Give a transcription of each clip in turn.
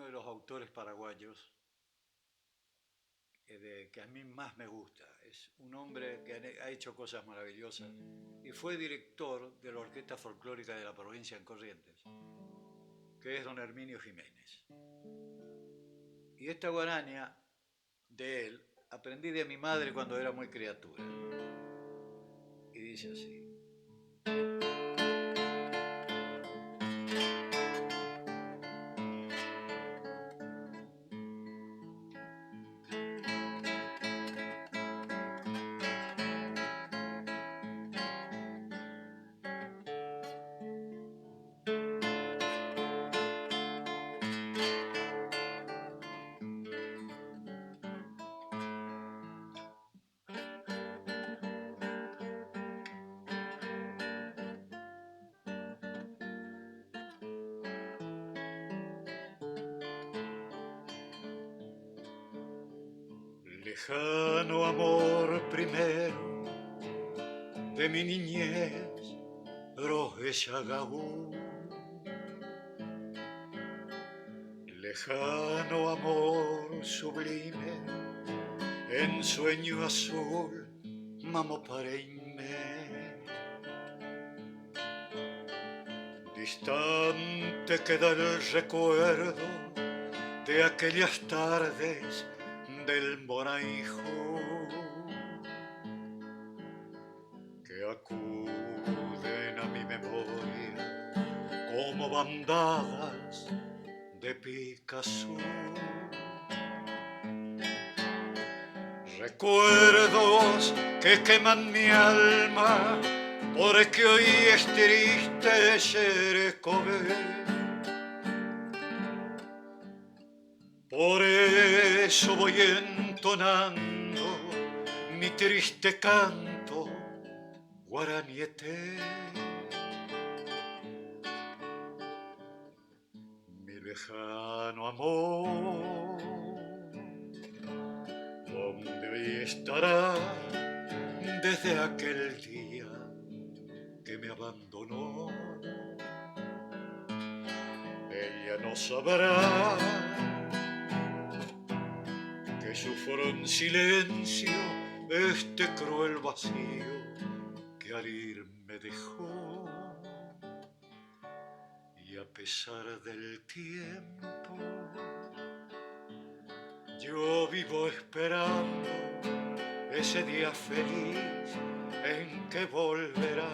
uno de los autores paraguayos que a mí más me gusta. Es un hombre que ha hecho cosas maravillosas y fue director de la Orquesta Folclórica de la provincia en Corrientes, que es don Herminio Jiménez. Y esta guarania de él aprendí de mi madre cuando era muy criatura. Y dice así. Lejano amor primero de mi niñez, Rogesagaú. Lejano amor sublime, en sueño azul, Mamopareime. Distante queda el recuerdo de aquellas tardes del Moraijo, que acuden a mi memoria como bandadas de Picasso. Recuerdos que queman mi alma, porque hoy es triste Xerecové. Por eso voy entonando mi triste canto guaranieté. Mi lejano amor, ¿dónde hoy estará desde aquel día que me abandonó? Ella no sabrá que sufro en silencio este cruel vacío que al ir me dejó. Y a pesar del tiempo, yo vivo esperando ese día feliz en que volverá.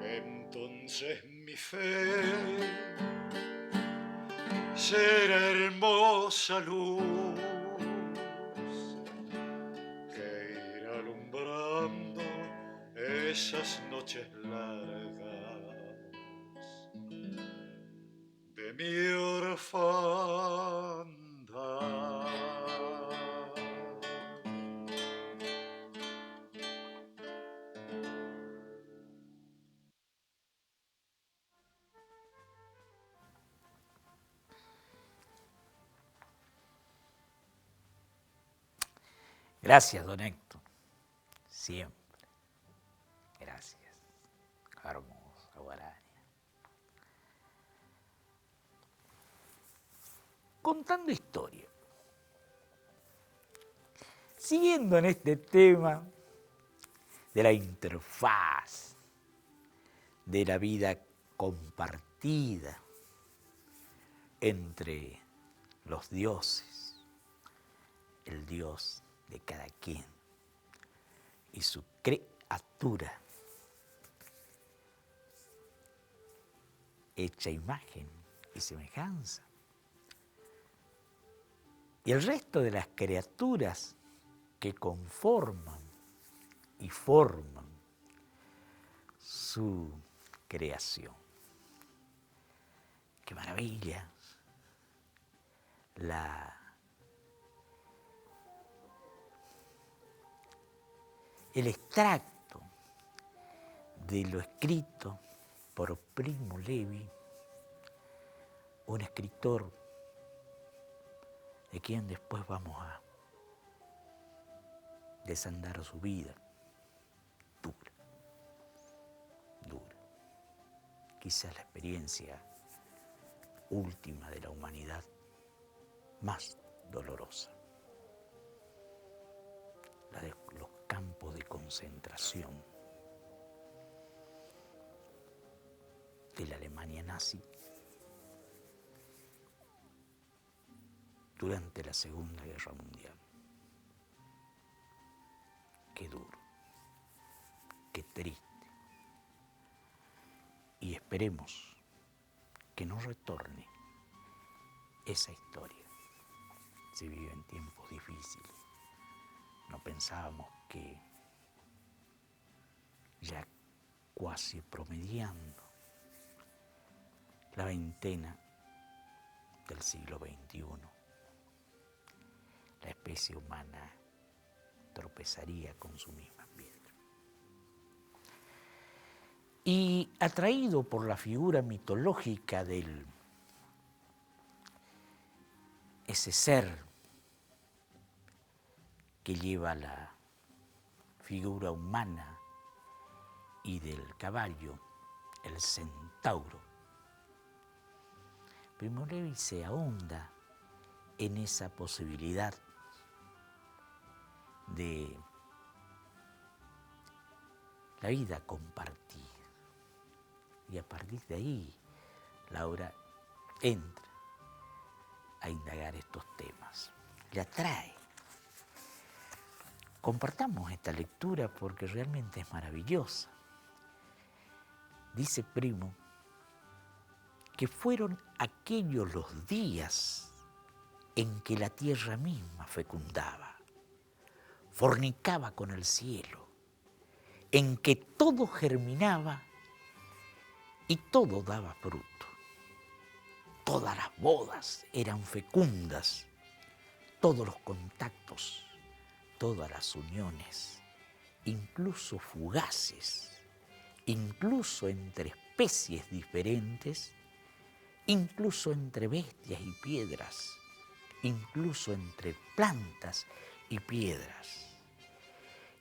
Entonces mi fe será hermosa luz que irá alumbrando esas noches largas de mi orfandad. Gracias, don Héctor. Siempre. Gracias. Hermosa guarania. Contando historia. Siguiendo en este tema de la interfaz, de la vida compartida entre los dioses, el Dios de cada quien y su criatura, hecha imagen y semejanza. Y el resto de las criaturas que conforman y forman su creación. ¡Qué maravilla! El extracto de lo escrito por Primo Levi, un escritor de quien después vamos a desandar su vida dura, dura. Quizás la experiencia última de la humanidad, más dolorosa, la de los campos de concentración de la Alemania nazi durante la Segunda Guerra Mundial. Qué duro, qué triste. Y esperemos que no retorne esa historia. Se vive en tiempos difíciles. No pensábamos que ya casi promediando la veintena del siglo XXI, la especie humana tropezaría con su misma piedra. Y atraído por la figura mitológica de ese ser que lleva la figura humana y del caballo, el centauro, Primo Levi se ahonda en esa posibilidad de la vida compartida. Y a partir de ahí, la obra entra a indagar estos temas. Le atrae. Compartamos esta lectura porque realmente es maravillosa. Dice Primo que fueron aquellos los días en que la tierra misma fecundaba, fornicaba con el cielo, en que todo germinaba y todo daba fruto. Todas las bodas eran fecundas, todos los contactos, todas las uniones, incluso fugaces, incluso entre especies diferentes, incluso entre bestias y piedras, incluso entre plantas y piedras.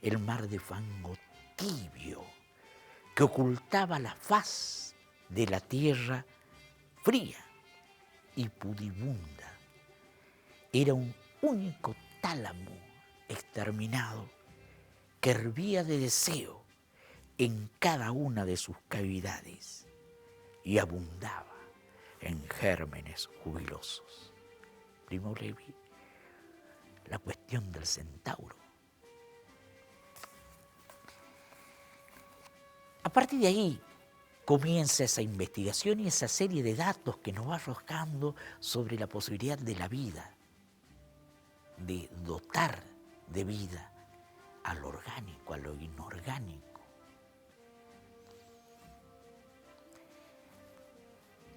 El mar de fango tibio que ocultaba la faz de la tierra fría y pudibunda era un único tálamo exterminado que hervía de deseo en cada una de sus cavidades y abundaba en gérmenes jubilosos. Primo Levi, la cuestión del centauro. A partir de ahí comienza esa investigación y esa serie de datos que nos va arrojando sobre la posibilidad de la vida, de dotar de vida a lo orgánico, a lo inorgánico.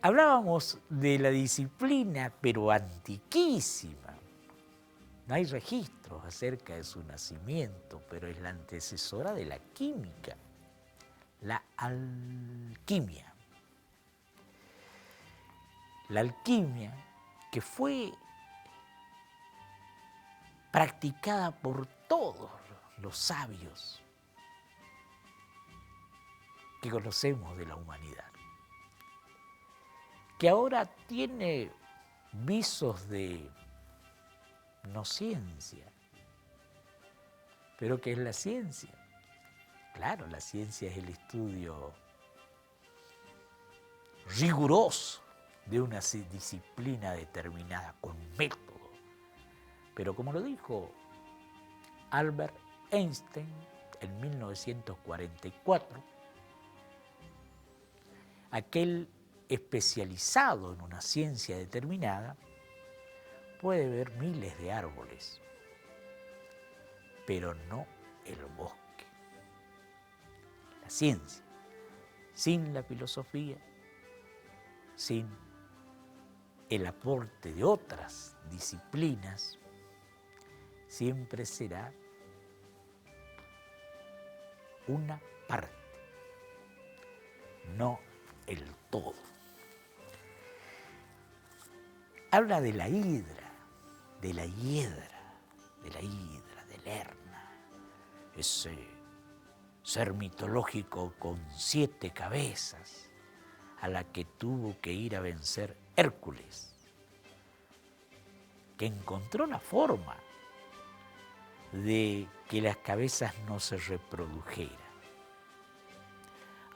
Hablábamos de la disciplina, pero antiquísima. No hay registros acerca de su nacimiento, pero es la antecesora de la química, la alquimia. La alquimia que fue practicada por todos los sabios que conocemos de la humanidad, que ahora tiene visos de no ciencia, pero ¿qué es la ciencia? Claro, la ciencia es el estudio riguroso de una disciplina determinada, con método. Pero como lo dijo Albert Einstein en 1944, aquel especializado en una ciencia determinada puede ver miles de árboles, pero no el bosque. La ciencia, sin la filosofía, sin el aporte de otras disciplinas, siempre será una parte, no el todo. Habla de la hidra, de la hiedra, de la hidra, de Lerna, ese ser mitológico con 7 cabezas, a la que tuvo que ir a vencer Hércules, que encontró la forma de que las cabezas no se reprodujeran.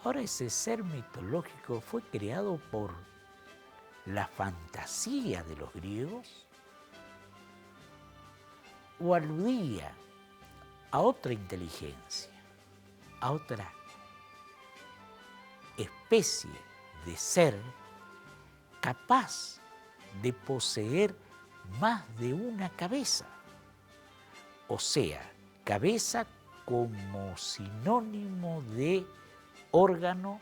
Ahora, ese ser mitológico fue creado por la fantasía de los griegos o aludía a otra inteligencia, a otra especie de ser capaz de poseer más de una cabeza. O sea, cabeza como sinónimo de órgano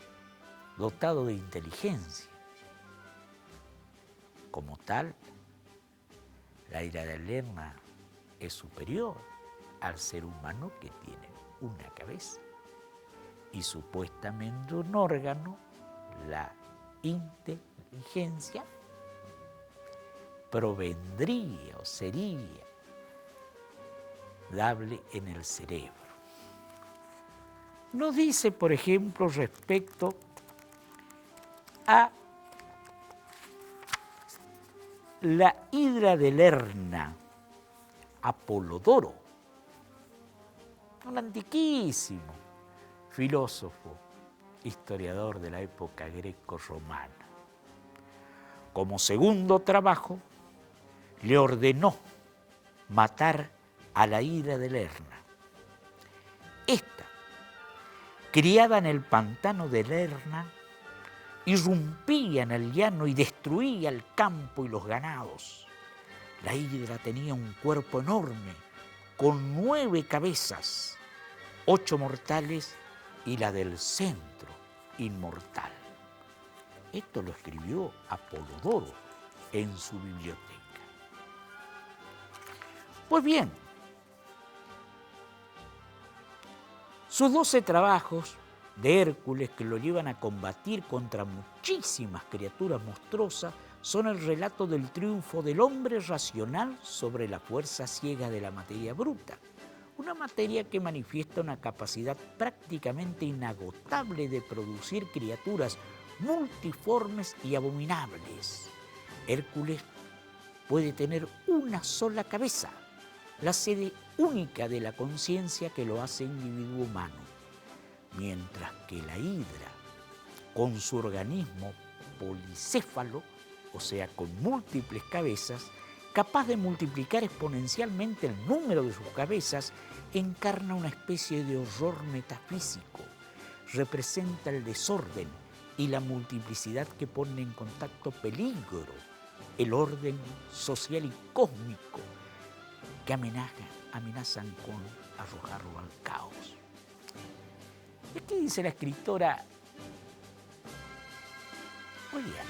dotado de inteligencia. Como tal, la ira de Lerna es superior al ser humano que tiene una cabeza. Y supuestamente un órgano, la inteligencia, provendría o sería dable en el cerebro. Nos dice, por ejemplo, respecto a la hidra de Lerna, Apolodoro, un antiquísimo filósofo, historiador de la época greco-romana. Como segundo trabajo, le ordenó matar a la hidra de Lerna. Esta, criada en el pantano de Lerna, irrumpía en el llano y destruía el campo y los ganados. La hidra tenía un cuerpo enorme, con 9 cabezas, 8 mortales y la del centro inmortal. Esto lo escribió Apolodoro en su biblioteca. Pues bien, sus 12 trabajos de Hércules que lo llevan a combatir contra muchísimas criaturas monstruosas son el relato del triunfo del hombre racional sobre la fuerza ciega de la materia bruta, una materia que manifiesta una capacidad prácticamente inagotable de producir criaturas multiformes y abominables. Hércules puede tener una sola cabeza, la sede única de la conciencia que lo hace individuo humano, mientras que la hidra, con su organismo policéfalo, o sea, con múltiples cabezas, capaz de multiplicar exponencialmente el número de sus cabezas, encarna una especie de horror metafísico. Representa el desorden y la multiplicidad que pone en contacto peligro, el orden social y cósmico que amenazan con arrojarlo al caos. ¿Y qué dice la escritora? Oiga,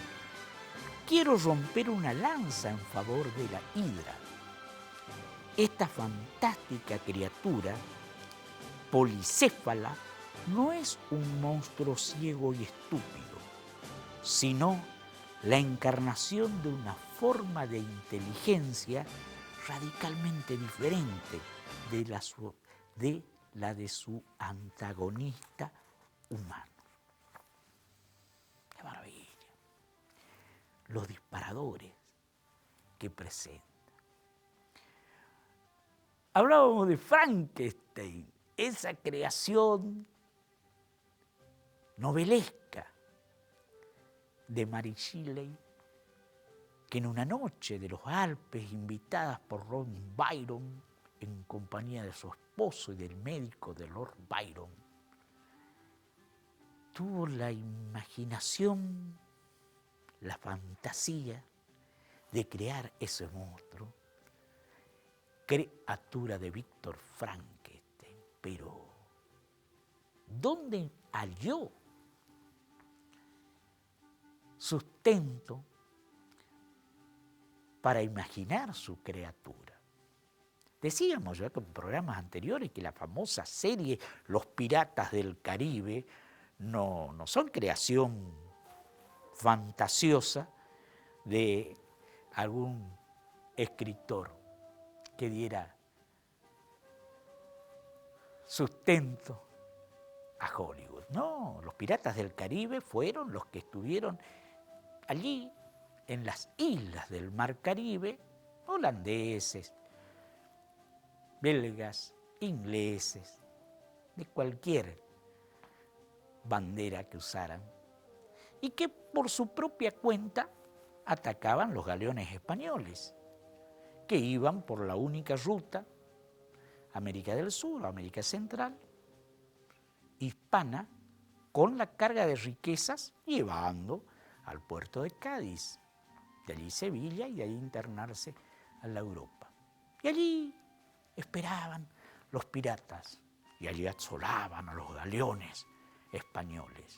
quiero romper una lanza en favor de la hidra. Esta fantástica criatura policéfala no es un monstruo ciego y estúpido, sino la encarnación de una forma de inteligencia radicalmente diferente de la de su antagonista humano. ¡Qué maravilla! Los disparadores que presenta. Hablábamos de Frankenstein, esa creación novelesca de Mary Shelley, que en una noche de los Alpes, invitadas por Lord Byron, en compañía de su esposo y del médico de Lord Byron, tuvo la imaginación, la fantasía de crear ese monstruo, criatura de Víctor Frankenstein. Pero, ¿dónde halló sustento para imaginar su criatura? Decíamos ya en programas anteriores que la famosa serie Los Piratas del Caribe no son creación fantasiosa de algún escritor que diera sustento a Hollywood. No, los piratas del Caribe fueron los que estuvieron allí, en las islas del Mar Caribe, holandeses, belgas, ingleses, de cualquier bandera que usaran, y que por su propia cuenta atacaban los galeones españoles, que iban por la única ruta, América del Sur, América Central, hispana, con la carga de riquezas, llevando al puerto de Cádiz, de allí Sevilla y de allí internarse a la Europa. Y allí esperaban los piratas y allí asolaban a los galeones españoles.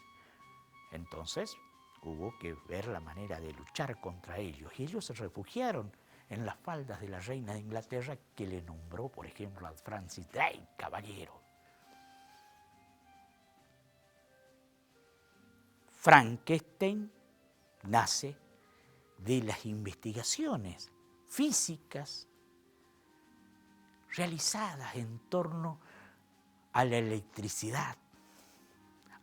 Entonces hubo que ver la manera de luchar contra ellos y ellos se refugiaron en las faldas de la reina de Inglaterra, que le nombró, por ejemplo, a Francis Drake caballero. Frankenstein nace de las investigaciones físicas realizadas en torno a la electricidad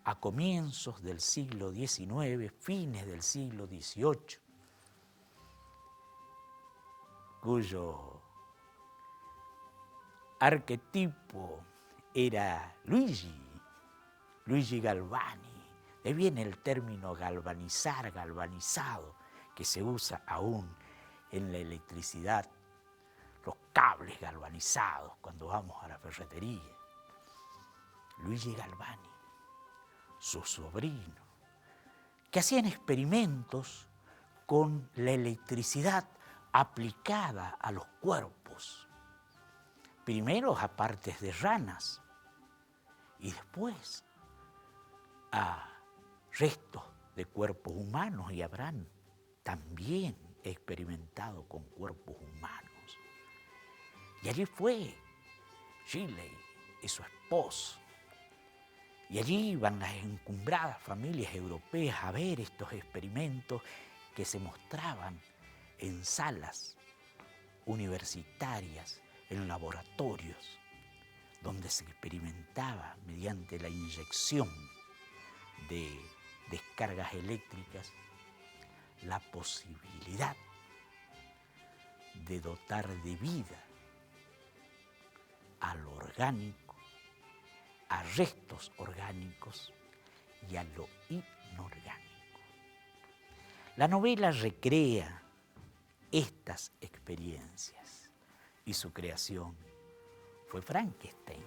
a comienzos del siglo XIX, fines del siglo XVIII, cuyo arquetipo era Luigi Galvani. De ahí viene el término galvanizar, galvanizado, que se usa aún en la electricidad, los cables galvanizados cuando vamos a la ferretería. Luigi Galvani, su sobrino, que hacían experimentos con la electricidad aplicada a los cuerpos, primero a partes de ranas y después a restos de cuerpos humanos, y habrán también experimentado con cuerpos humanos. Y allí fue Shirley y su esposo. Y allí iban las encumbradas familias europeas a ver estos experimentos que se mostraban en salas universitarias, en laboratorios, donde se experimentaba mediante la inyección de descargas eléctricas la posibilidad de dotar de vida a lo orgánico, a restos orgánicos y a lo inorgánico. La novela recrea estas experiencias y su creación fue Frankenstein.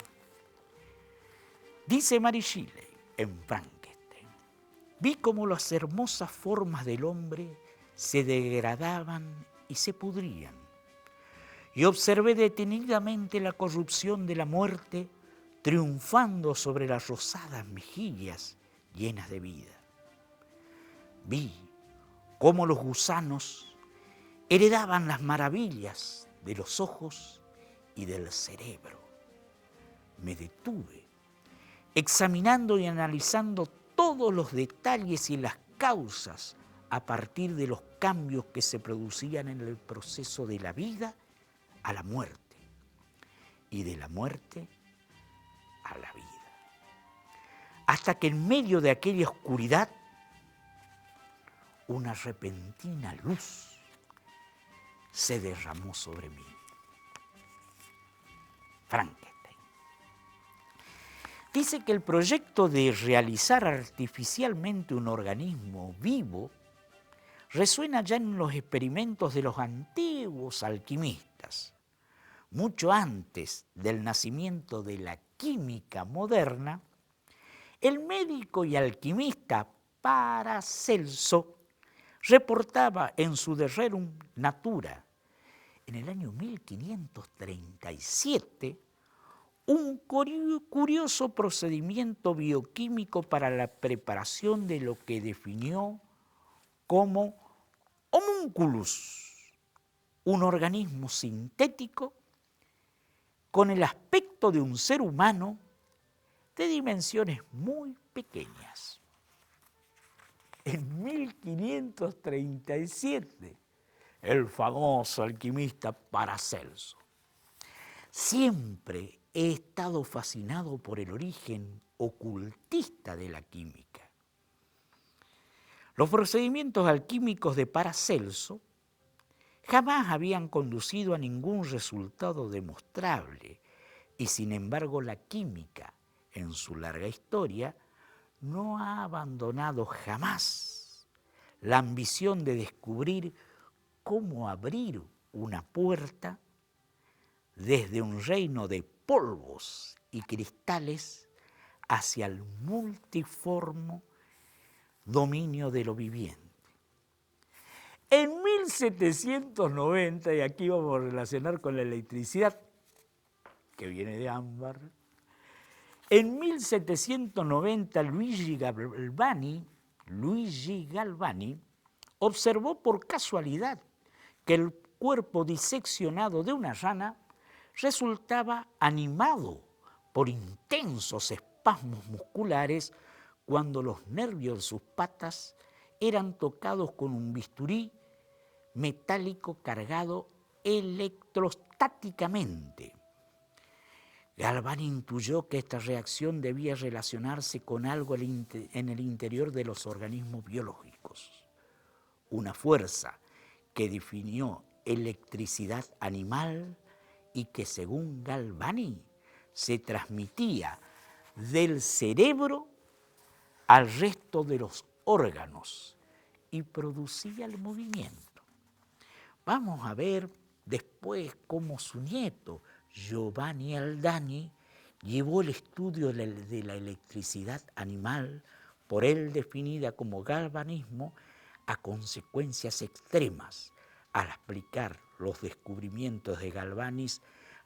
Dice Mary Shelley en Frankenstein: vi cómo las hermosas formas del hombre se degradaban y se pudrían, y observé detenidamente la corrupción de la muerte triunfando sobre las rosadas mejillas llenas de vida. Vi cómo los gusanos heredaban las maravillas de los ojos y del cerebro. Me detuve, examinando y analizando todos los detalles y las causas a partir de los cambios que se producían en el proceso de la vida a la muerte y de la muerte a la vida. Hasta que en medio de aquella oscuridad, una repentina luz se derramó sobre mí. Frankenstein. Dice que el proyecto de realizar artificialmente un organismo vivo resuena ya en los experimentos de los antiguos alquimistas. Mucho antes del nacimiento de la química moderna, el médico y alquimista Paracelso reportaba en su De Rerum Natura, en el año 1537, un curioso procedimiento bioquímico para la preparación de lo que definió como homunculus, un organismo sintético con el aspecto de un ser humano de dimensiones muy pequeñas. En 1537, el famoso alquimista Paracelso. Siempre he estado fascinado por el origen ocultista de la química. Los procedimientos alquímicos de Paracelso jamás habían conducido a ningún resultado demostrable y sin embargo la química, en su larga historia, no ha abandonado jamás la ambición de descubrir cómo abrir una puerta desde un reino de polvos y cristales hacia el multiforme dominio de lo viviente. En 1790, y aquí vamos a relacionar con la electricidad, que viene de ámbar, en 1790 Luigi Galvani observó por casualidad que el cuerpo diseccionado de una rana resultaba animado por intensos espasmos musculares cuando los nervios de sus patas eran tocados con un bisturí metálico cargado electrostáticamente. Galvani intuyó que esta reacción debía relacionarse con algo en el interior de los organismos biológicos, una fuerza que definió electricidad animal y que, según Galvani, se transmitía del cerebro al resto de los órganos y producía el movimiento. Vamos a ver después cómo su nieto, Giovanni Aldani, llevó el estudio de la electricidad animal, por él definida como galvanismo, a consecuencias extremas al aplicar los descubrimientos de Galvani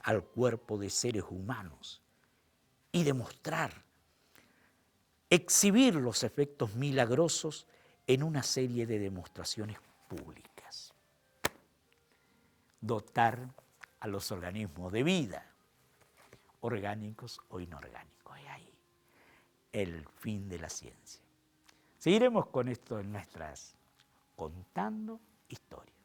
al cuerpo de seres humanos y demostrar, exhibir los efectos milagrosos en una serie de demostraciones públicas. Dotar a los organismos de vida, orgánicos o inorgánicos. Es ahí el fin de la ciencia. Seguiremos con esto en nuestras Contando Historias.